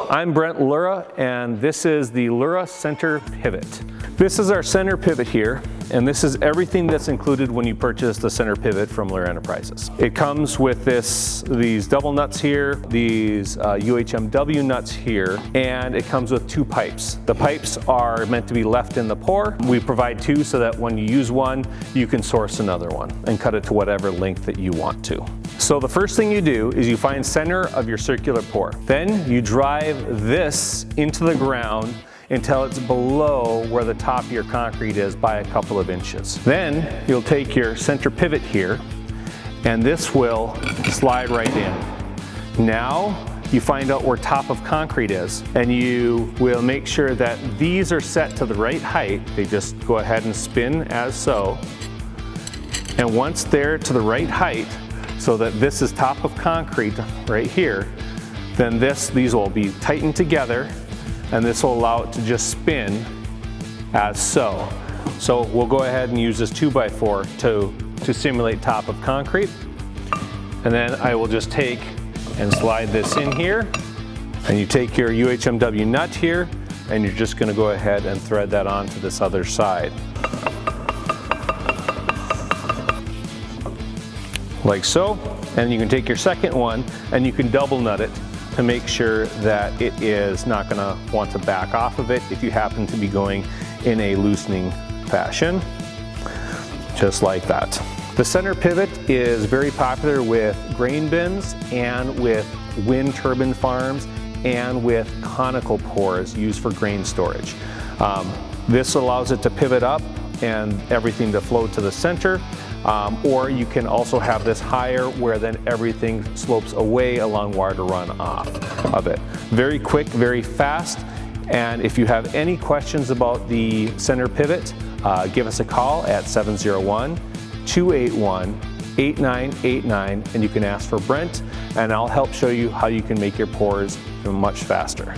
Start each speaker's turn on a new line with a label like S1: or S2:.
S1: I'm Brent Lura, and this is the Lura Center Pivot. This is our center pivot here, and this is everything that's included when you purchase the center pivot from Lura Enterprises. It comes with these double nuts here, these UHMW nuts here, and it comes with 2 pipes. The pipes are meant to be left in the pour. We provide 2 so that when you use one, you can source another one and cut it to whatever length that you want to. So the first thing you do is you find center of your circular pour. Then you drive this into the ground until it's below where the top of your concrete is by a couple of inches. Then you'll take your center pivot here, and this will slide right in. Now you find out where top of concrete is, and you will make sure that these are set to the right height. They just go ahead and spin as so. And once they're to the right height, so that this is top of concrete right here, then these will be tightened together, and this will allow it to just spin as so. So we'll go ahead and use this 2x4 to simulate top of concrete. And then I will just take and slide this in here, and you take your UHMW nut here, and you're just going to go ahead and thread that onto this other side. Like so. And you can take your second one and you can double nut it to make sure that it is not going to want to back off of it if you happen to be going in a loosening fashion, just like that. The center pivot is very popular with grain bins and with wind turbine farms and with conical pours used for grain storage. This allows it to pivot up and everything to flow to the center. Or you can also have this higher where then everything slopes away along water run off of it. Very quick, very fast. And if you have any questions about the center pivot, give us a call at 701-281-8989, and you can ask for Brent, and I'll help show you how you can make your pours much faster.